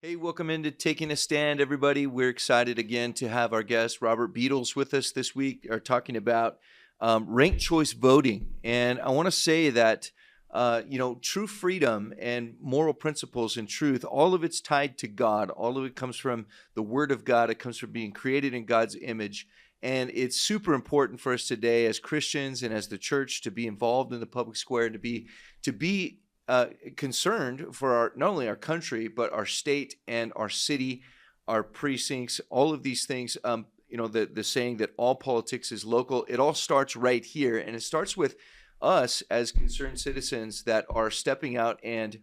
Hey, welcome into Taking a Stand, everybody. We're excited again to have our guest, Robert Beadles, with us this week, are talking about ranked choice voting. And I want to say that, true freedom and moral principles and truth, all of it's tied to God. All of it comes from the Word of God. It comes from being created in God's image. And it's super important for us today as Christians and as the church to be involved in the public square and to be concerned for not only our country, but our state and our city, our precincts, all of these things. The saying that all politics is local, it all starts right here. And it starts with us as concerned citizens that are stepping out and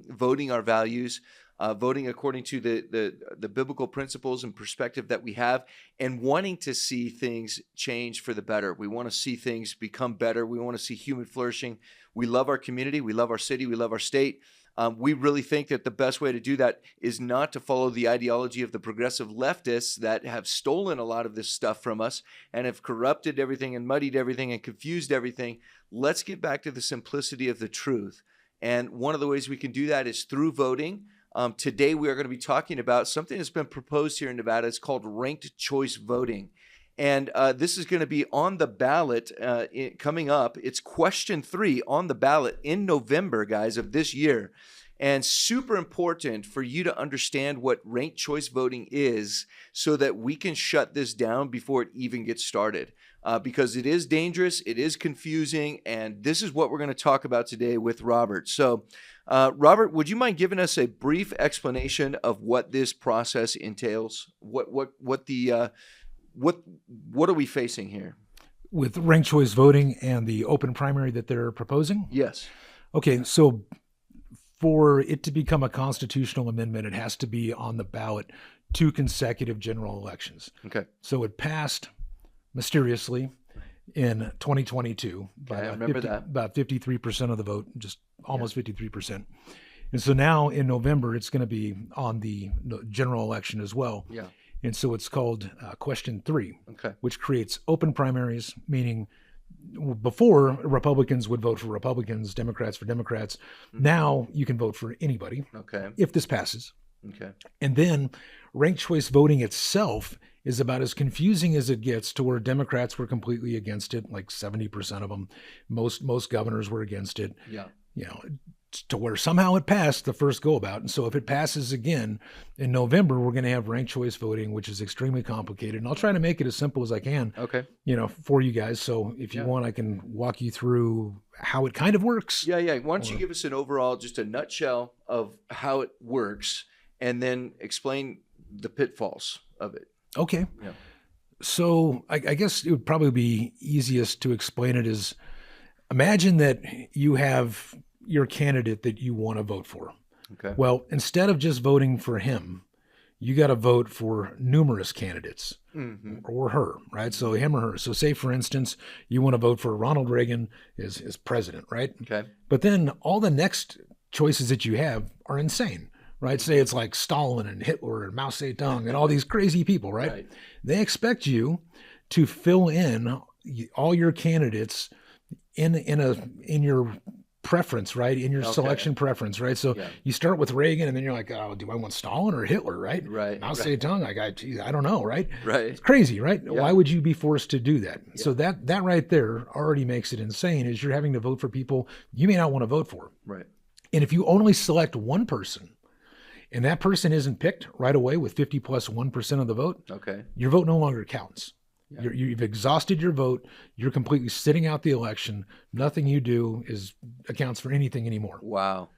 voting our values, voting according to the biblical principles and perspective that we have, and wanting to see things change for the better. We want to see things become better. We want to see human flourishing. We love our community. We love our city. We love our state. We really think that the best way to do that is not to follow the ideology of the progressive leftists that have stolen a lot of this stuff from us and have corrupted everything and muddied everything and confused everything. Let's get back to the simplicity of the truth. And one of the ways we can do that is through voting. Today, we are going to be talking about something that's been proposed here in Nevada. It's called ranked choice voting. And this is going to be on the ballot coming up. It's question 3 on the ballot in November, guys, of this year. And super important for you to understand what ranked choice voting is so that we can shut this down before it even gets started. Because it is dangerous, it is confusing, and this is what we're going to talk about today with Robert. So, Robert, would you mind giving us a brief explanation of what this process entails? What are we facing here? With ranked choice voting and the open primary that they're proposing? Yes. Okay, so for it to become a constitutional amendment, it has to be on the ballot 2 consecutive general elections. Okay. So it passed mysteriously in 2022 by about 53% of the vote, just almost 53%. And so now in November, it's going to be on the general election as well. Yeah. And so it's called question 3, okay, which creates open primaries, meaning before Republicans would vote for Republicans, Democrats for Democrats. Mm-hmm. Now you can vote for anybody, okay, if this passes. Okay. And then ranked choice voting itself is about as confusing as it gets, to where Democrats were completely against it, like 70% of them. Most governors were against it. Yeah. To where somehow it passed the first go about. And so if it passes again in November, we're going to have ranked choice voting, which is extremely complicated. And I'll try to make it as simple as I can, okay, for you guys. So if you want, I can walk you through how it kind of works. Yeah. Why don't you give us an overall, just a nutshell of how it works, and then explain the pitfalls of it. Okay. Yeah. So I guess it would probably be easiest to explain it as, imagine that you have your candidate that you want to vote for. Okay. Well, instead of just voting for him, you got to vote for numerous candidates, mm-hmm, or her, right? So him or her. So say, for instance, you want to vote for Ronald Reagan as president, right? Okay. But then all the next choices that you have are insane, right? Say it's like Stalin and Hitler and Mao Zedong and all these crazy people, right? Right. They expect you to fill in all your candidates in your preference, right? In your selection preference, right? So you start with Reagan, and then you're like, oh, do I want Stalin or Hitler, right? Right. Mao Zedong, I don't know, right? Right. It's crazy, right? Yeah. Why would you be forced to do that? Yeah. So that right there already makes it insane, is you're having to vote for people you may not want to vote for. Right. And if you only select one person, and that person isn't picked right away with 50 plus 1% of the vote, okay, your vote no longer counts. Yeah. You've exhausted your vote. You're completely sitting out the election. Nothing you do accounts for anything anymore. Wow.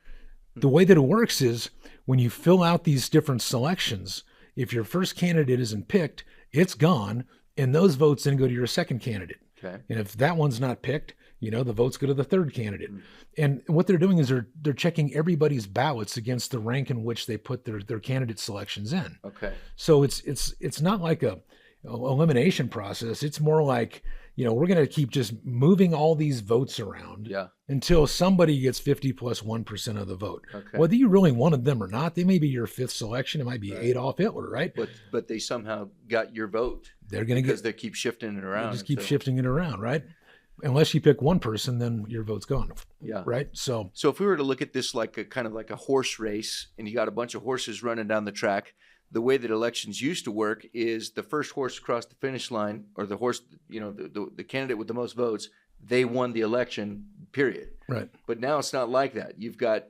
The way that it works is, when you fill out these different selections, if your first candidate isn't picked, it's gone, and those votes then go to your second candidate. Okay. And if that one's not picked, the votes go to the third candidate. And what they're doing is they're checking everybody's ballots against the rank in which they put their candidate selections in. Okay. So it's not like a elimination process. It's more like, we're going to keep just moving all these votes around until somebody gets 50 plus 1% of the vote. Okay. Whether you really wanted them or not, they may be your 5th selection. It might be Adolf Hitler, right? But they somehow got your vote. They're going to because they keep shifting it around. Just keep shifting it around, right? unless you pick one person, then your vote's gone. Yeah. Right. So if we were to look at this like a kind of like a horse race, and you got a bunch of horses running down the track, the way that elections used to work is the first horse across the finish line, or the horse, the candidate with the most votes, they won the election, period. Right. But now it's not like that. You've got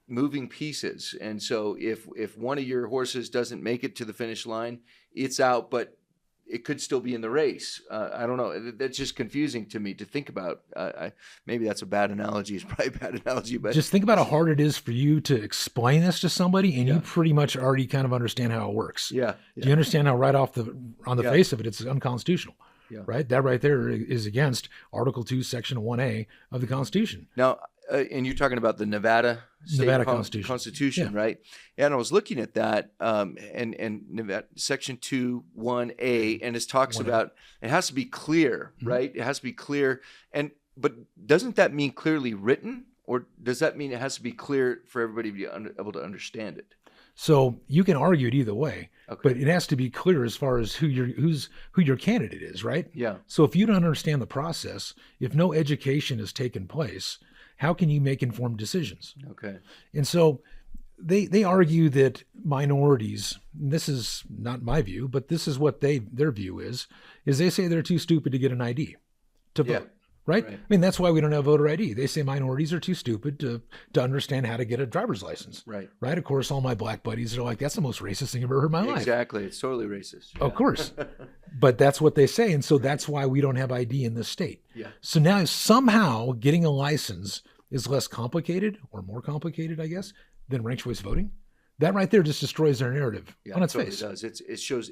moving pieces. And so if one of your horses doesn't make it to the finish line, it's out, but it could still be in the race. I don't know. That's just confusing to me to think about. Maybe that's a bad analogy. It's probably a bad analogy, but just think about how hard it is for you to explain this to somebody, and you pretty much already kind of understand how it works. Yeah. Do you understand how right off on the face of it, it's unconstitutional? Yeah. Right. That right there is against Article 2, Section 1A of the Constitution. Now, and you're talking about the Nevada Constitution, right? And I was looking at that, and Nevada, Section 2(1)(a), and it talks about it has to be clear, right? It has to be clear, but doesn't that mean clearly written, or does that mean it has to be clear for everybody to be able to understand it? So you can argue it either way, but it has to be clear as far as who your candidate is, right? Yeah. So if you don't understand the process, if no education has taken place, how can you make informed decisions? Okay. And so they argue that minorities, and this is not my view, but this is what their view is they say they're too stupid to get an ID to vote. Right? I mean, that's why we don't have voter ID. They say minorities are too stupid to understand how to get a driver's license. Right. Right. Of course, all my black buddies are like, that's the most racist thing I've ever heard in my life. Exactly. It's totally racist. Yeah. Of course. But that's what they say. And so that's why we don't have ID in this state. Yeah. So now somehow getting a license is less complicated, or more complicated, I guess, than ranked choice voting. That right there just destroys their narrative on its face. It does. It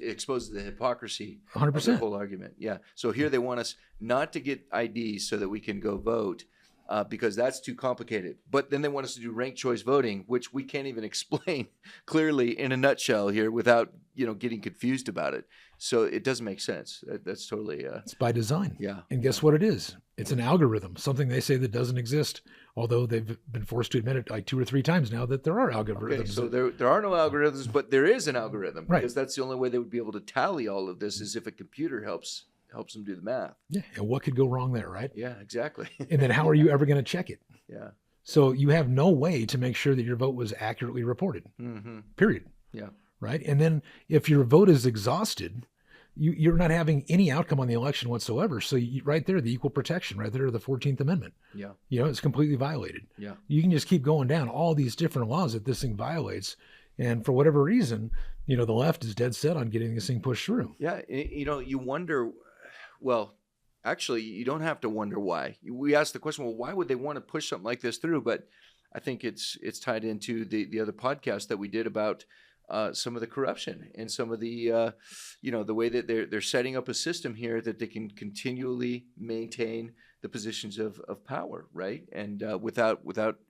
exposes the hypocrisy 100%. of the whole argument. Yeah. So here they want us not to get IDs so that we can go vote, because that's too complicated. But then they want us to do ranked choice voting, which we can't even explain clearly in a nutshell here without getting confused about it. So it doesn't make sense. That's totally. It's by design. Yeah. And guess what it is? It's an algorithm, something they say that doesn't exist, although they've been forced to admit it like 2 or 3 times now that there are algorithms. Okay, so there are no algorithms, but there is an algorithm, right? Because that's the only way they would be able to tally all of this is if a computer helps them do the math. Yeah, and what could go wrong there, right? Yeah, exactly. And then how are you ever going to check it? Yeah. So you have no way to make sure that your vote was accurately reported. Period. Yeah. Right. And then if your vote is exhausted, you're not having any outcome on the election whatsoever. So right there, the equal protection, right there, the 14th Amendment. Yeah. It's completely violated. Yeah. You can just keep going down all these different laws that this thing violates. And for whatever reason, the left is dead set on getting this thing pushed through. Yeah. You wonder, well, actually, you don't have to wonder why. We asked the question, well, why would they want to push something like this through? But I think it's tied into the other podcast that we did about some of the corruption and some of the, the way that they're setting up a system here that they can continually maintain the positions of power, right? And without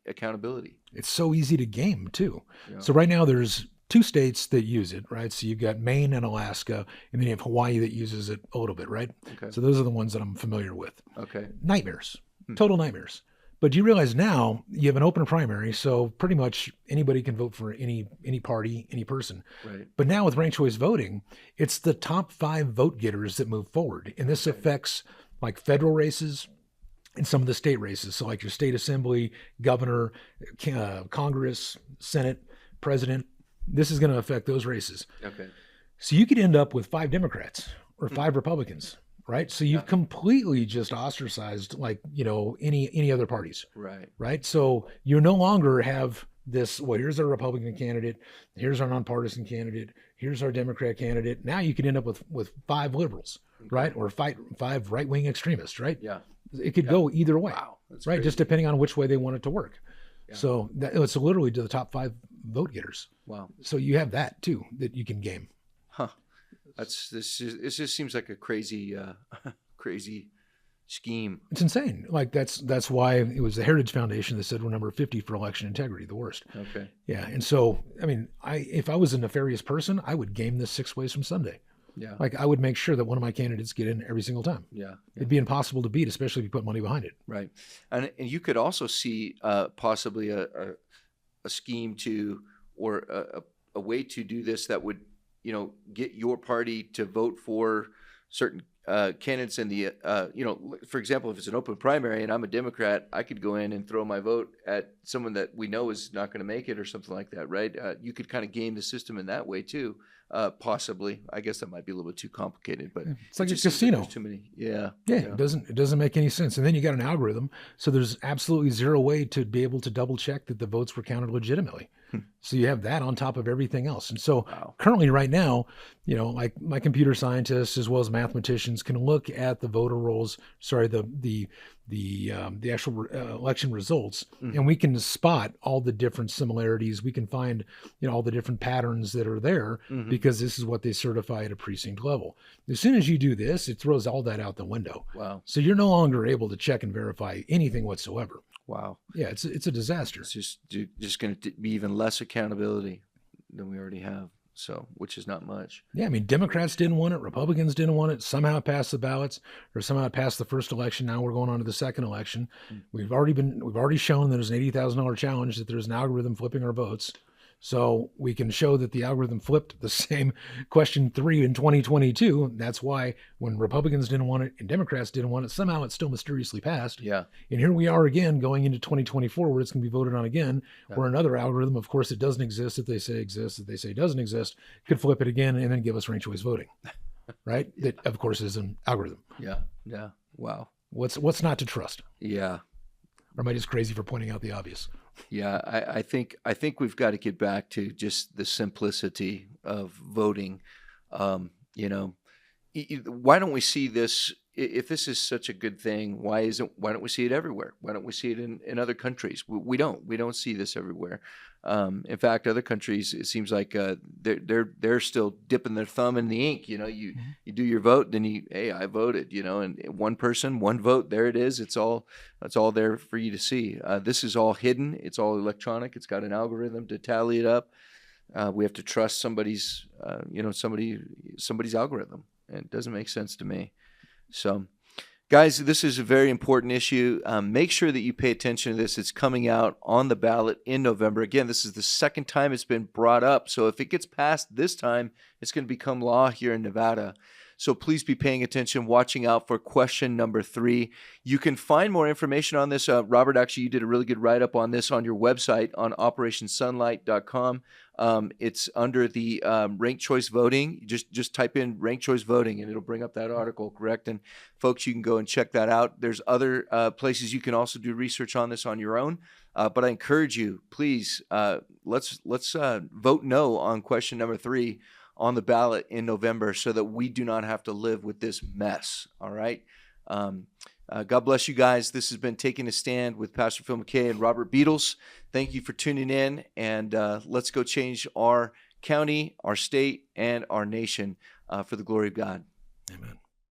accountability. It's so easy to game too. Yeah. So right now there's 2 states that use it, right? So you've got Maine and Alaska, and then you have Hawaii that uses it a little bit, right? Okay. So those are the ones that I'm familiar with. Okay. Nightmares, total nightmares. But you realize now you have an open primary, so pretty much anybody can vote for any party, any person. Right. But now with ranked choice voting, it's the top 5 vote getters that move forward. And this affects like federal races and some of the state races. So like your state assembly, governor, Congress, Senate, president. This is going to affect those races. Okay. So you could end up with 5 Democrats or 5 Republicans. Right. So you've completely just ostracized any other parties. Right. Right. So you no longer have this, well, here's our Republican candidate. Here's our nonpartisan candidate. Here's our Democrat candidate. Now you could end up with 5 liberals, right? Or 5 right-wing extremists, right? Yeah. It could go either way. Wow. That's right. crazy. Just depending on which way they want it to work. Yeah. So it's literally to the top 5 vote getters. Wow. So you have that too, that you can game. Huh. This just seems like a crazy scheme. It's insane. Like that's why it was the Heritage Foundation that said we're number 50 for election integrity, the worst. Okay. Yeah. And so, I mean, if I was a nefarious person, I would game this 6 ways from Sunday. Yeah. Like I would make sure that one of my candidates get in every single time. Yeah. It'd be impossible to beat, especially if you put money behind it. Right. And you could also see possibly a scheme to, or a way to do this that would, get your party to vote for certain candidates in the, for example, if it's an open primary and I'm a Democrat, I could go in and throw my vote at someone that we know is not going to make it or something like that, right? You could kind of game the system in that way too, possibly. I guess that might be a little bit too complicated, but it's like a casino. Like too many, yeah. It doesn't make any sense. And then you got an algorithm, so there's absolutely zero way to be able to double check that the votes were counted legitimately. So you have that on top of everything else. And so currently right now, like my computer scientists as well as mathematicians can look at the voter rolls, the actual election results, and we can spot all the different similarities. We can find, all the different patterns that are there because this is what they certify at a precinct level. As soon as you do this, it throws all that out the window. Wow. So you're no longer able to check and verify anything whatsoever. Wow. Yeah, it's a disaster. It's just going to be even less accountability than we already have. So, which is not much. Yeah, I mean, Democrats didn't want it, Republicans didn't want it. Somehow it passed the ballots, or somehow it passed the first election. Now we're going on to the second election. We've already shown that there's an $80,000 challenge, that there's an algorithm flipping our votes. So we can show that the algorithm flipped the same question 3 in 2022. That's why when Republicans didn't want it and Democrats didn't want it, somehow it still mysteriously passed. Yeah. And here we are again going into 2024 where it's going to be voted on again, where another algorithm, of course, it doesn't exist, that they say exists, that they say doesn't exist, could flip it again and then give us ranked choice voting, right? That, of course, is an algorithm. Yeah. Yeah. Wow. What's not to trust? Yeah. Or am I just crazy for pointing out the obvious? Yeah, I think we've got to get back to just the simplicity of voting. Why don't we see this? If this is such a good thing, why don't we see it everywhere? Why don't we see it in other countries? We don't see this everywhere. In fact, other countries, it seems like they're still dipping their thumb in the ink. You do your vote, then hey, I voted. And one person, one vote, there it is. It's all there for you to see. This is all hidden. It's all electronic. It's got an algorithm to tally it up. We have to trust somebody's algorithm, and it doesn't make sense to me. So, guys, this is a very important issue. Make sure that you pay attention to this. It's coming out on the ballot in November. Again, this is the second time it's been brought up. So if it gets passed this time, it's going to become law here in Nevada. So please be paying attention, watching out for question number 3. You can find more information on this. Robert, actually, you did a really good write-up on this on your website on operationsunlight.com. It's under the ranked choice voting. Just type in ranked choice voting and it'll bring up that article, correct? And folks, you can go and check that out. There's other places you can also do research on this on your own. But I encourage you, please, let's vote no on question number 3 on the ballot in November so that we do not have to live with this mess. All right. God bless you guys. This has been Taking a Stand with Pastor Phil McKay and Robert Beadles. Thank you for tuning in, and let's go change our county, our state, and our nation for the glory of God. Amen.